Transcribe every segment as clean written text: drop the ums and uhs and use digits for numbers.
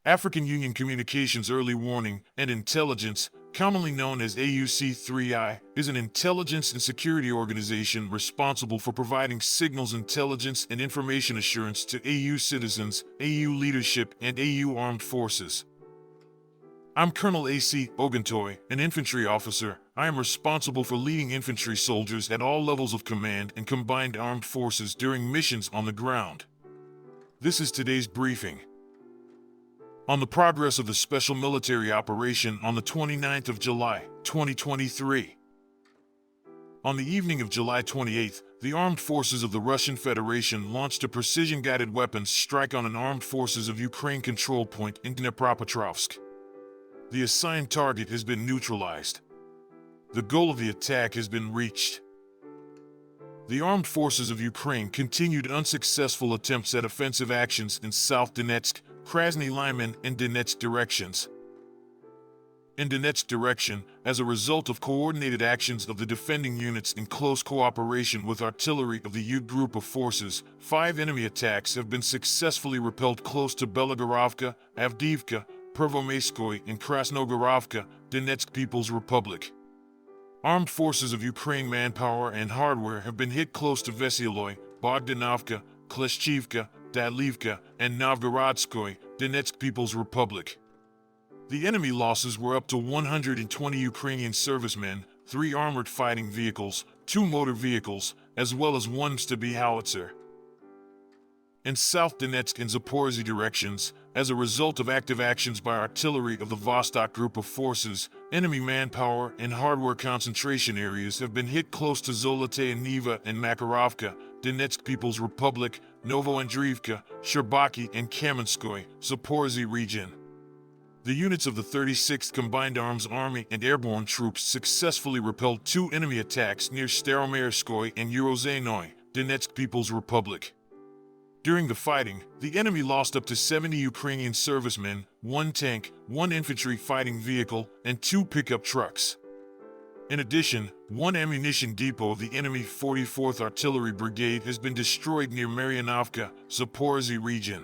African Union Communications Early Warning and Intelligence, commonly known as AUC3I, is an intelligence and security organization responsible for providing signals intelligence and information assurance to AU citizens, AU leadership, and AU armed forces. I'm Colonel A.C. Oguntoye, an infantry officer. I am responsible for leading infantry soldiers at all levels of command and combined armed forces during missions on the ground. This is today's briefing. On the progress of the special military operation on the 29th of July, 2023. On the evening of July 28th, the armed forces of the Russian Federation launched a precision-guided weapons strike on an armed forces of Ukraine control point in Dnipropetrovsk. The assigned target has been neutralized. The goal of the attack has been reached. The armed forces of Ukraine continued unsuccessful attempts at offensive actions in South Donetsk, Krasny Lyman, and Donetsk directions. In Donetsk direction, as a result of coordinated actions of the defending units in close cooperation with artillery of the U group of forces, 5 enemy attacks have been successfully repelled close to Belagorovka, Avdiivka, Pervomaiskoye, and Krasnogorovka, Donetsk People's Republic. Armed forces of Ukraine manpower and hardware have been hit close to Veseloy, Bogdanovka, Kleshchivka, Dalivka, and Novgorodskoye, Donetsk People's Republic. The enemy losses were up to 120 Ukrainian servicemen, 3 armored fighting vehicles, 2 motor vehicles, as well as 1 Stubby howitzer. In South Donetsk and Zaporizhzhia directions, as a result of active actions by artillery of the Vostok group of forces, enemy manpower and hardware concentration areas have been hit close to Zolote and Neva and Makarovka, Donetsk People's Republic, Novoandriivka, Sherbaki, and Kamenskoye, Zaporizhzhia region. The units of the 36th Combined Arms Army and airborne troops successfully repelled 2 enemy attacks near Staromerskoye and Urozhenoye, Donetsk People's Republic. During the fighting, the enemy lost up to 70 Ukrainian servicemen, 1 tank, 1 infantry fighting vehicle, and 2 pickup trucks. In addition, 1 ammunition depot of the enemy 44th Artillery Brigade has been destroyed near Maryanovka, Zaporizhzhia region.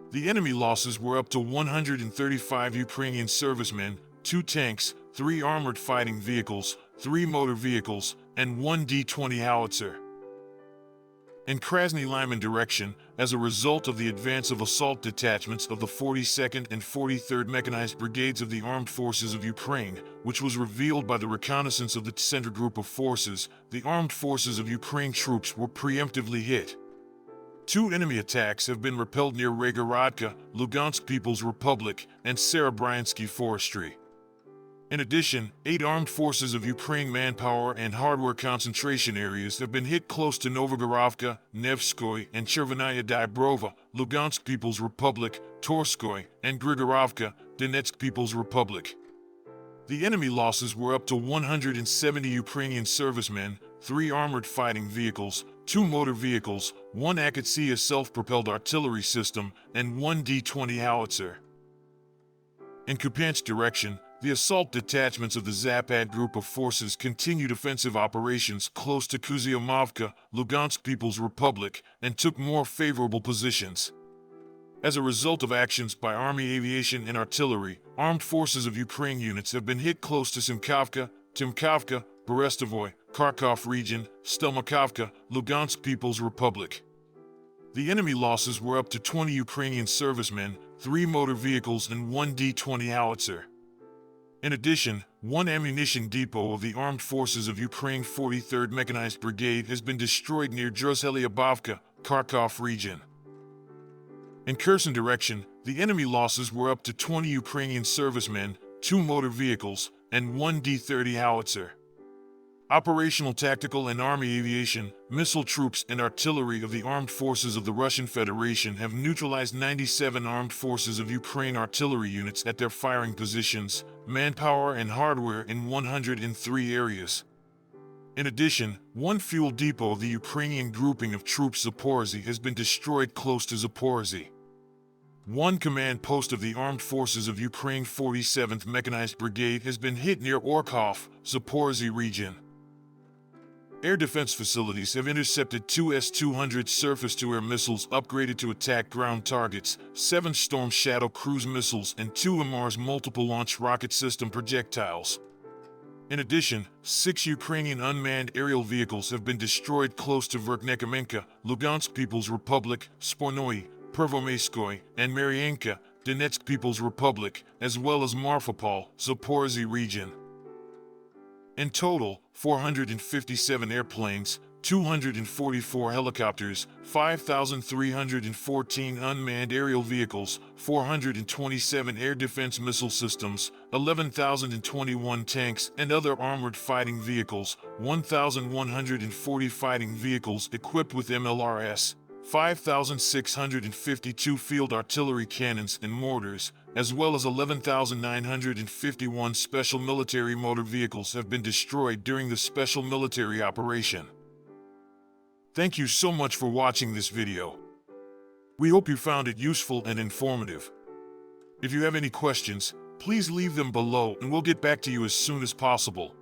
The enemy losses were up to 135 Ukrainian servicemen, 2 tanks, 3 armored fighting vehicles, 3 motor vehicles, and 1 D-20 howitzer. In Krasny Lyman direction, as a result of the advance of assault detachments of the 42nd and 43rd Mechanized Brigades of the Armed Forces of Ukraine, which was revealed by the reconnaissance of the Center Group of Forces, the Armed Forces of Ukraine troops were preemptively hit. 2 enemy attacks have been repelled near Regorodka, Lugansk People's Republic, and Serebryansky Forestry. In addition, 8 armed forces of Ukraine manpower and hardware concentration areas have been hit close to Novogorovka, Nevskoye, and Chervenaya Dybrova, Lugansk People's Republic, Torskoye, and Grigorovka, Donetsk People's Republic. The enemy losses were up to 170 Ukrainian servicemen, 3 armored fighting vehicles, 2 motor vehicles, 1 Akatsia self-propelled artillery system, and 1 D-20 howitzer. In Kupiansk direction, the assault detachments of the Zapad group of forces continued offensive operations close to Kuzyamovka, Lugansk People's Republic, and took more favorable positions. As a result of actions by Army aviation and artillery, armed forces of Ukraine units have been hit close to Simkovka, Timkovka, Berestovoy, Kharkov region, Stelmakovka, Lugansk People's Republic. The enemy losses were up to 20 Ukrainian servicemen, 3 motor vehicles, and 1 D-20 howitzer. In addition, 1 ammunition depot of the Armed Forces of Ukraine 43rd Mechanized Brigade has been destroyed near Druzhelyabovka, Kharkov region. In Kherson direction, the enemy losses were up to 20 Ukrainian servicemen, 2 motor vehicles, and 1 D-30 howitzer. Operational tactical and Army aviation, missile troops, and artillery of the Armed Forces of the Russian Federation have neutralized 97 Armed Forces of Ukraine artillery units at their firing positions, manpower, and hardware in 103 areas. In addition, 1 fuel depot of the Ukrainian grouping of troops Zaporizhzhia has been destroyed close to Zaporizhzhia. 1 command post of the Armed Forces of Ukraine 47th Mechanized Brigade has been hit near Orkhov, Zaporizhzhia region. Air defense facilities have intercepted 2 S-200 surface-to-air missiles upgraded to attack ground targets, 7 Storm Shadow cruise missiles, and 2 MR's multiple-launch rocket system projectiles. In addition, 6 Ukrainian unmanned aerial vehicles have been destroyed close to Verkhnekamenka, Lugansk People's Republic, Spornoye, Pervomaiskoye, and Maryanka, Donetsk People's Republic, as well as Marfapol, Zaporizhzhia region. In total, 457 airplanes, 244 helicopters, 5,314 unmanned aerial vehicles, 427 air defense missile systems, 11,021 tanks and other armored fighting vehicles, 1,140 fighting vehicles equipped with MLRS, 5,652 field artillery cannons and mortars, as well as 11,951 special military motor vehicles have been destroyed during the special military operation. Thank you so much for watching this video. We hope you found it useful and informative. If you have any questions, please leave them below and we'll get back to you as soon as possible.